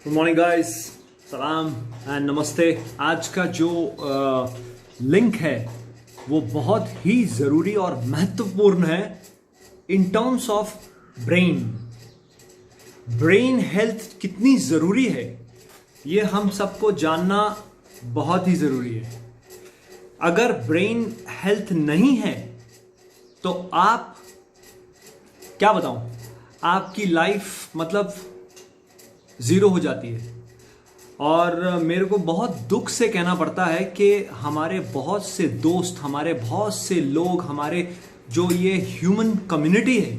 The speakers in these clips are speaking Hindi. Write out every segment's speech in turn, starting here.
गुड मॉर्निंग गाइस, सलाम एंड नमस्ते। आज का जो लिंक है वो बहुत ही ज़रूरी और महत्वपूर्ण है in terms of brain. Brain health कितनी ज़रूरी है ये हम सबको जानना बहुत ही ज़रूरी है। अगर ब्रेन हेल्थ नहीं है तो आप क्या बताऊं, आपकी लाइफ मतलब ज़ीरो हो जाती है। और मेरे को बहुत दुख से कहना पड़ता है कि हमारे बहुत से दोस्त, हमारे बहुत से लोग, हमारे जो ये ह्यूमन कम्युनिटी है,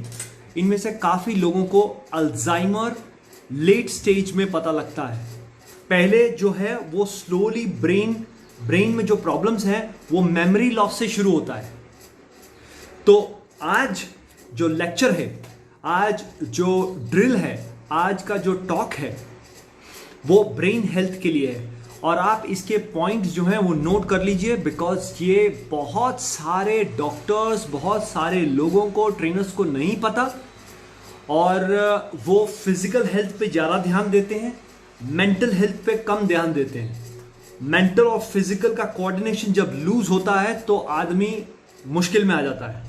इनमें से काफ़ी लोगों को अल्जाइमर लेट स्टेज में पता लगता है। पहले जो है वो स्लोली ब्रेन में जो प्रॉब्लम्स हैं वो मेमोरी लॉस से शुरू होता है। तो आज जो लेक्चर है, आज जो ड्रिल है, आज का जो टॉक है वो ब्रेन हेल्थ के लिए है। और आप इसके पॉइंट्स जो हैं वो नोट कर लीजिए, बिकॉज ये बहुत सारे डॉक्टर्स, बहुत सारे लोगों को, ट्रेनर्स को नहीं पता और वो फिजिकल हेल्थ पे ज़्यादा ध्यान देते हैं, मेंटल हेल्थ पे कम ध्यान देते हैं। मेंटल और फिजिकल का कोऑर्डिनेशन जब लूज होता है तो आदमी मुश्किल में आ जाता है।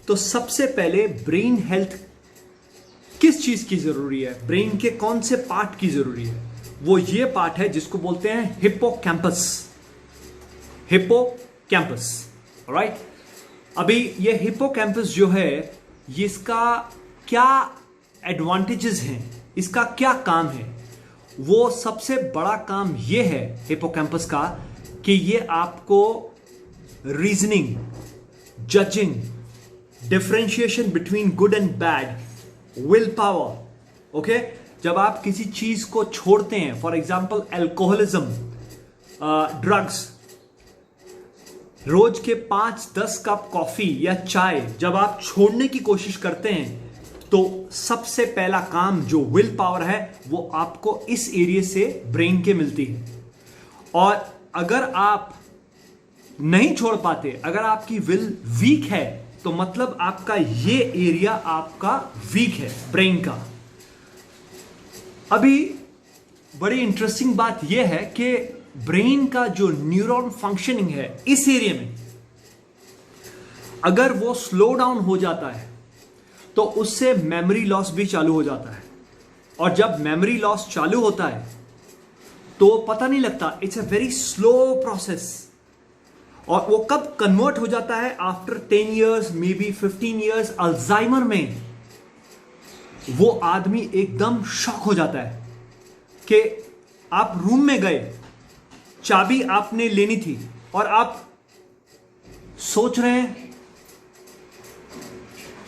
तो सबसे पहले ब्रेन हेल्थ किस चीज की जरूरी है, ब्रेन के कौन से पार्ट की जरूरी है, वो ये पार्ट है जिसको बोलते हैं हिप्पोकैम्पस। Hippocampus, right. अभी ये हिप्पोकैम्पस जो है, इसका क्या एडवांटेजेस हैं, इसका क्या काम है? वो सबसे बड़ा काम ये है हिप्पोकैम्पस का कि ये आपको reasoning, judging, differentiation between good and bad, will power, okay. जब आप किसी चीज को छोड़ते हैं, फॉर एग्जाम्पल एल्कोहलिज्म, ड्रग्स, रोज के 5-10 कप कॉफी या चाय जब आप छोड़ने की कोशिश करते हैं तो सबसे पहला काम जो विल पावर है वो आपको इस एरिया से ब्रेन के मिलती है। और अगर आप नहीं छोड़ पाते, अगर आपकी विल वीक है, तो मतलब आपका ये एरिया आपका वीक है ब्रेन का। अभी बड़ी इंटरेस्टिंग बात यह है कि ब्रेन का जो न्यूरॉन फंक्शनिंग है इस एरिया में, अगर वो स्लो डाउन हो जाता है तो उससे मेमोरी लॉस भी चालू हो जाता है। और जब मेमोरी लॉस चालू होता है तो पता नहीं लगता, it's a very slow process. और वो कब कन्वर्ट हो जाता है? After 10 years, may be 15 years. Alzheimer में वो आदमी एकदम शॉक हो जाता है कि आप रूम में गए, चाबी आपने लेनी थी और आप सोच रहे हैं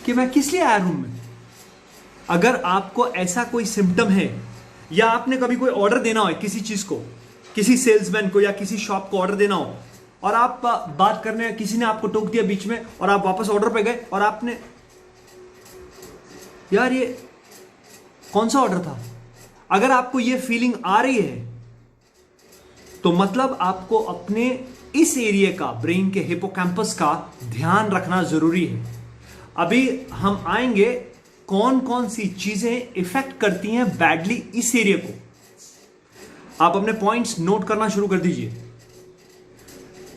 कि मैं किस लिए आया रूम में। अगर आपको ऐसा कोई सिम्टम है, या आपने कभी कोई ऑर्डर देना हो किसी चीज को, किसी सेल्समैन को या किसी शॉप को ऑर्डर देना हो, और आप बात करने, किसी ने आपको टोक दिया बीच में और आप वापस ऑर्डर पे गए और आपने, यार ये कौन सा ऑर्डर था? अगर आपको ये फीलिंग आ रही है तो मतलब आपको अपने इस एरिया का, ब्रेन के हिप्पोकैम्पस का ध्यान रखना जरूरी है। अभी हम आएंगे कौन कौन सी चीजें इफेक्ट करती हैं बैडली इस एरिया को। आप अपने पॉइंट्स नोट करना शुरू कर दीजिए।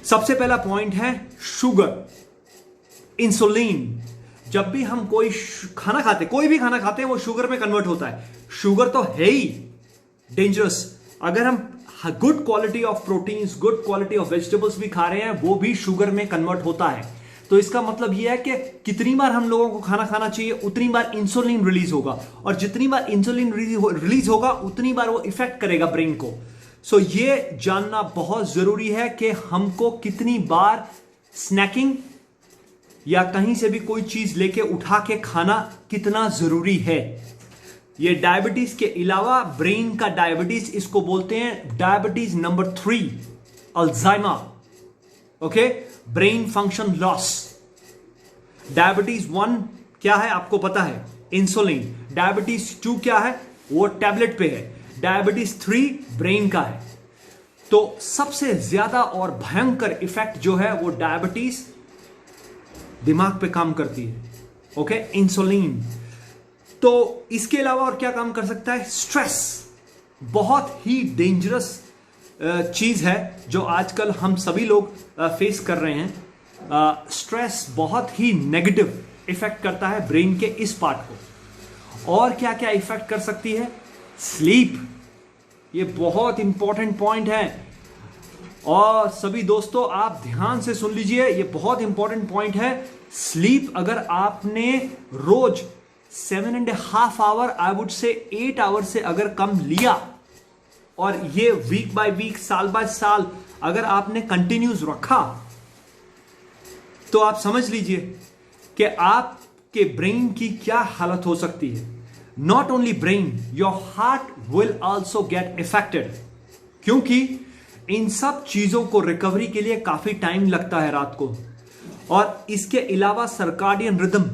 सबसे पहला पॉइंट है शुगर, इंसुलिन। जब भी हम कोई खाना खाते, कोई भी खाना खाते हैं, वो शुगर में कन्वर्ट होता है। शुगर तो है ही डेंजरस। अगर हम good quality of proteins, good quality of vegetables भी खा रहे हैं, वो भी शुगर में कन्वर्ट होता है। तो इसका मतलब यह है कि कितनी बार हम लोगों को खाना खाना चाहिए, उतनी बार इंसुलिन रिलीज होगा, और जितनी बार इंसुलिन रिलीज होगा उतनी बार वो इफेक्ट करेगा ब्रेन को। सो ये जानना बहुत जरूरी है कि हमको कितनी बार स्नैकिंग या कहीं से भी कोई चीज लेके उठा के खाना कितना जरूरी है। ये डायबिटीज के अलावा ब्रेन का डायबिटीज, इसको बोलते हैं diabetes number 3, Alzheimer, okay, brain function loss. Diabetes 1 क्या है आपको पता है, इंसुलिन। डायबिटीज 2 क्या है, वो टैबलेट पे है। डायबिटीज 3 ब्रेन का है। तो सबसे ज्यादा और भयंकर इफेक्ट जो है वो डायबिटीज दिमाग पे काम करती है, ओके, इंसुलिन। तो इसके अलावा और क्या काम कर सकता है? स्ट्रेस। बहुत ही डेंजरस चीज है जो आजकल हम सभी लोग फेस कर रहे हैं। स्ट्रेस बहुत ही नेगेटिव इफेक्ट करता है ब्रेन के इस पार्ट को। और क्या क्या इफेक्ट कर सकती है? स्लीप, ये बहुत इंपॉर्टेंट पॉइंट है। और सभी दोस्तों आप ध्यान से सुन लीजिए, ये बहुत इंपॉर्टेंट पॉइंट है। स्लीप अगर आपने रोज 7.5 our, I would say 8 our से अगर कम लिया, और ये वीक बाय वीक, साल बाय साल अगर आपने कंटिन्यूस रखा, तो आप समझ लीजिए कि आपके ब्रेन की क्या हालत हो सकती है। Not only brain, your heart will also get affected, क्योंकि इन सब चीजों को रिकवरी के लिए काफी टाइम लगता है रात को। और इसके अलावा सर्काडियन रिदम,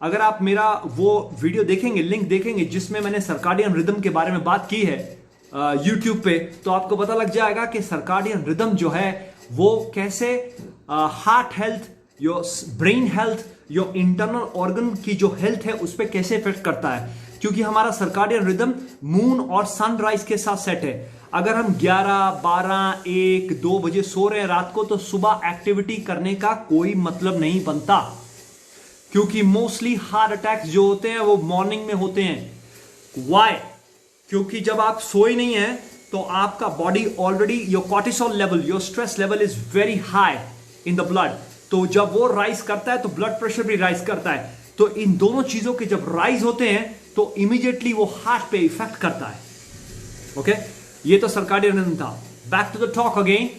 अगर आप मेरा वो वीडियो देखेंगे, लिंक देखेंगे जिसमें मैंने सर्काडियन रिदम के बारे में बात की है यूट्यूब पे, तो आपको पता लग जाएगा कि सर्काडियन रिदम जो है वो कैसे heart health, your brain health, your internal organ की जो हेल्थ है उस पर कैसे इफेक्ट करता है। क्योंकि हमारा सर्काडियन रिदम मून और सनराइज के साथ सेट है। अगर हम 11, 12, 1, 2 बजे सो रहे हैं रात को, तो सुबह एक्टिविटी करने का कोई मतलब नहीं बनता, क्योंकि मोस्टली हार्ट अटैक्स जो होते हैं वो मॉर्निंग में होते हैं। वाई? क्योंकि जब आप सोए नहीं हैं तो आपका body already, your cortisol level, your stress level is very high in the blood. तो जब वो राइज करता है तो ब्लड प्रेशर भी राइज करता है। तो इन दोनों चीजों के जब राइज होते हैं तो इमीडिएटली वो हार्ट पे इफेक्ट करता है। ओके, ये तो सर्काडियन रिदम था। Back to the talk again.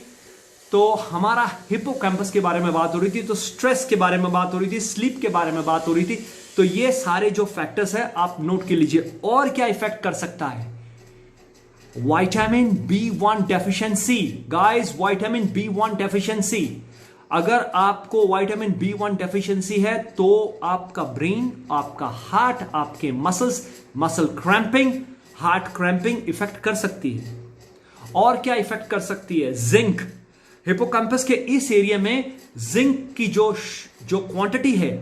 तो हमारा हिपोकैम्पस के बारे में बात हो रही थी, तो स्ट्रेस के बारे में बात हो रही थी, स्लीप के बारे में बात हो रही थी। तो ये सारे जो फैक्टर्स है आप नोट कर लीजिए। और क्या इफेक्ट कर सकता है? Vitamin B1 deficiency. Guys, vitamin B1 deficiency, अगर आपको विटामिन B1 डेफिशिएंसी है तो आपका ब्रेन, आपका हार्ट, आपके muscles, muscle cramping, heart cramping effect कर सकती है। और क्या इफेक्ट कर सकती है? जिंक। हिपोकैम्पस के इस एरिया में जिंक की जो क्वांटिटी है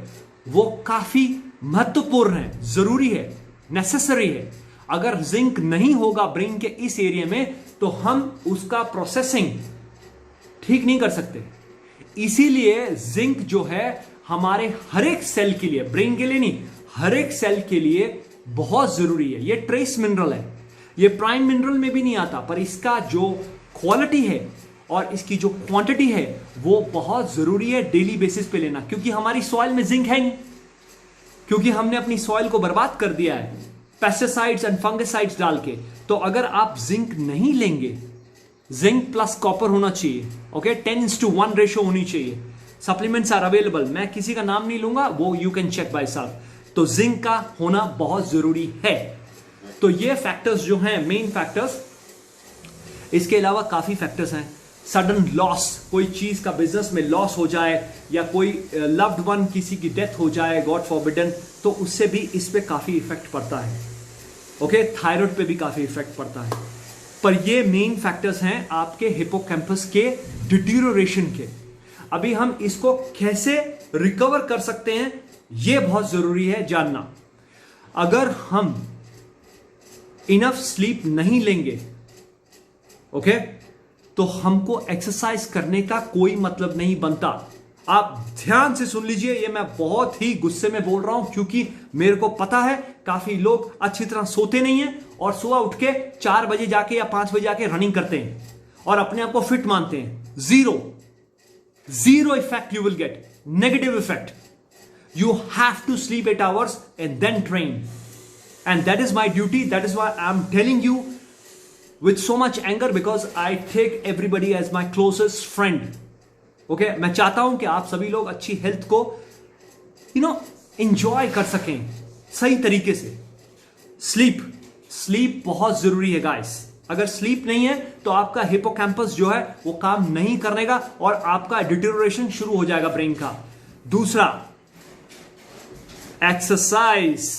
वो काफी महत्वपूर्ण है, जरूरी है, नेसेसरी है। अगर जिंक नहीं होगा ब्रेन के इस एरिया में तो हम उसका प्रोसेसिंग ठीक नहीं कर सकते। इसीलिए जिंक जो है हमारे हर एक सेल के लिए, ब्रेन के लिए नहीं, हर एक सेल के लिए बहुत जरूरी है। ये ट्रेस मिनरल है, ये प्राइम मिनरल में भी नहीं आता, पर इसका जो क्वालिटी है और इसकी जो क्वांटिटी है वो बहुत जरूरी है डेली बेसिस पे लेना। क्योंकि हमारी सॉइल में जिंक है नहीं, क्योंकि हमने अपनी सॉइल को बर्बाद कर दिया है पेस्टिसाइड्स एंड फंगिसाइड्स डाल के। तो अगर आप जिंक नहीं लेंगे, जिंक प्लस कॉपर होना चाहिए, ओके, 10:1 रेशो होनी चाहिए। सप्लीमेंट्स आर अवेलेबल, मैं किसी का नाम नहीं लूंगा, वो you can check by self. तो जिंक का होना बहुत जरूरी है। तो ये फैक्टर्स जो हैं मेन फैक्टर्स। इसके अलावा काफी फैक्टर्स हैं। सडन लॉस, कोई चीज का बिजनेस में लॉस हो जाए या कोई लव्ड वन किसी की डेथ हो जाए, गॉड फॉरबिडन, तो उससे भी इस पे काफी इफेक्ट पड़ता है। ओके, थायराइड पे भी काफी इफेक्ट पड़ता है। पर ये मेन फैक्टर्स हैं आपके हिपोकैम्पस के डिटीरियोरेशन के। अभी हम इसको कैसे रिकवर कर सकते हैं ये बहुत जरूरी है जानना। अगर हम इनफ स्लीप नहीं लेंगे, ओके, तो हमको एक्सरसाइज करने का कोई मतलब नहीं बनता। आप ध्यान से सुन लीजिए, ये मैं बहुत ही गुस्से में बोल रहा हूं, क्योंकि मेरे को पता है काफी लोग अच्छी तरह सोते नहीं हैं और सुबह उठ के 4 बजे जाके या 5 बजे जाके रनिंग करते हैं और अपने आप को फिट मानते हैं। Zero effect you will get, negative effect. You have to sleep 8 hours and then train, and that is my duty. That is why I am telling you with so much anger, because I take everybody as my closest friend. Okay, मैं चाहता हूं कि आप सभी लोग अच्छी हेल्थ को एंजॉय कर सकें सही तरीके से। स्लीप बहुत जरूरी है गाइस। अगर स्लीप नहीं है तो आपका हिपोकैम्पस जो है वो काम नहीं करेगा और आपका डिटेरियोरेशन शुरू हो जाएगा ब्रेन का। दूसरा, एक्सरसाइज,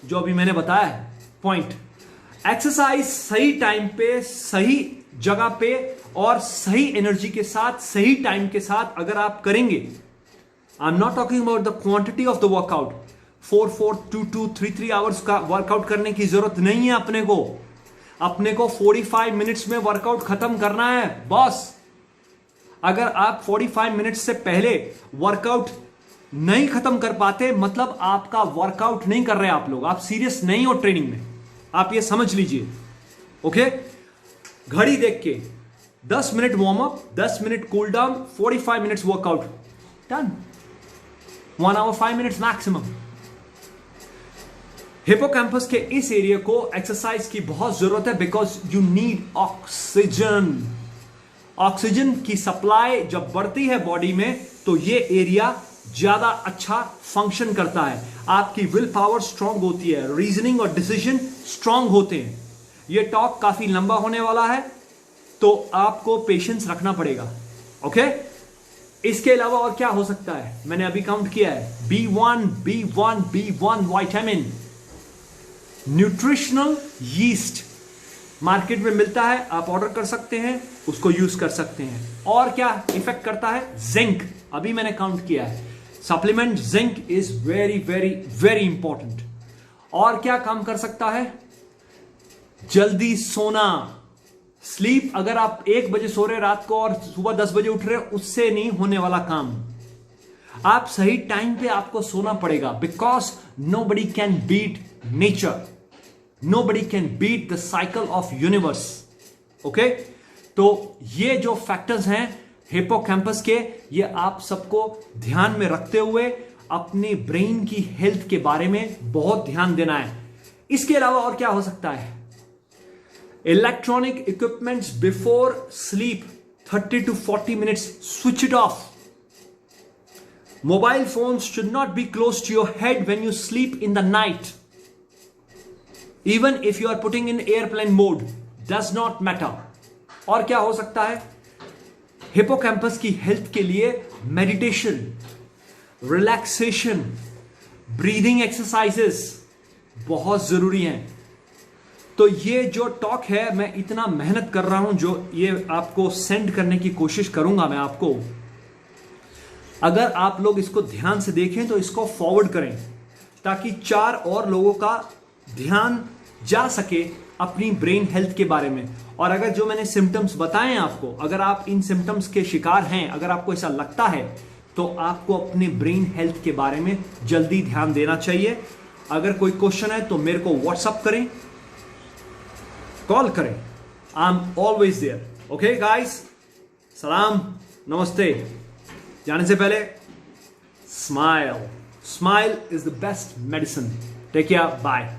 जो अभी मैंने बताया है पॉइंट। एक्सरसाइज सही टाइम पे, सही जगह पे और सही एनर्जी के साथ, सही टाइम के साथ अगर आप करेंगे, I am not talking about the quantity of the workout. 4, 2, 3 hours का वर्कआउट करने की जरूरत नहीं है अपने को। अपने को 45 मिनट्स में वर्कआउट खत्म करना है बॉस। अगर आप 45 मिनट्स से पहले वर्कआउट नहीं खत्म कर पाते, मतलब आपका वर्कआउट नहीं कर रहे आप लोग, आप सीरियस नहीं हो ट्रेनिंग में, आप ये समझ लीजिए। ओके, घड़ी देख के 10 minute warm up, 10 minute cool down, 45 minutes workout, done. 1 hour 5 minutes maximum. Hippocampus के इस एरिया को एक्सरसाइज की बहुत जरूरत है, because you need oxygen. Oxygen की सप्लाई जब बढ़ती है बॉडी में तो ये एरिया ज्यादा अच्छा फंक्शन करता है, आपकी विल पावर स्ट्रांग होती है, रीजनिंग और डिसीजन स्ट्रांग होते हैं। ये टॉक काफी लंबा होने वाला है तो आपको पेशेंस रखना पड़ेगा। ओके, इसके अलावा और क्या हो सकता है, मैंने अभी काउंट किया है। B1 vitamin, nutritional yeast market में मिलता है, आप ऑर्डर कर सकते हैं, उसको यूज कर सकते हैं। और क्या इफेक्ट करता है, जिंक, अभी मैंने काउंट किया है। Supplement zinc is very very very important. और क्या काम कर सकता है, जल्दी सोना, स्लीप। अगर आप 1 बजे सो रहे रात को और सुबह 10 बजे उठ रहे, उससे नहीं होने वाला काम। आप सही टाइम पे आपको सोना पड़ेगा, because nobody can beat nature, nobody can beat the cycle of universe. Okay, तो ये जो फैक्टर्स हैं हिपोकैम्पस के, ये आप सबको ध्यान में रखते हुए अपने ब्रेन की हेल्थ के बारे में बहुत ध्यान देना है। इसके अलावा और क्या हो सकता है, electronic equipments before sleep 30 to 40 minutes, switch it off. Mobile phones should not be close to your head when you sleep in the night. Even if you are putting in airplane mode, does not matter. और क्या हो सकता है, हिपोकैम्पस की हेल्थ के लिए मेडिटेशन, रिलैक्सेशन, ब्रीदिंग एक्सरसाइजेस बहुत जरूरी हैं। तो ये जो टॉक है, मैं इतना मेहनत कर रहा हूं, जो ये आपको सेंड करने की कोशिश करूंगा मैं आपको। अगर आप लोग इसको ध्यान से देखें तो इसको फॉरवर्ड करें, ताकि 4 और लोगों का ध्यान जा सके अपनी ब्रेन हेल्थ के बारे में। और अगर जो मैंने सिम्टम्स बताए हैं आपको, अगर आप इन सिम्टम्स के शिकार हैं, अगर आपको ऐसा लगता है, तो आपको अपने ब्रेन हेल्थ के बारे में जल्दी ध्यान देना चाहिए। अगर कोई क्वेश्चन है तो मेरे को व्हाट्सअप करें, कॉल करें, I am always there. Okay guys, सलाम, नमस्ते। जाने से पहले smile, smile is the best medicine. Take care, bye.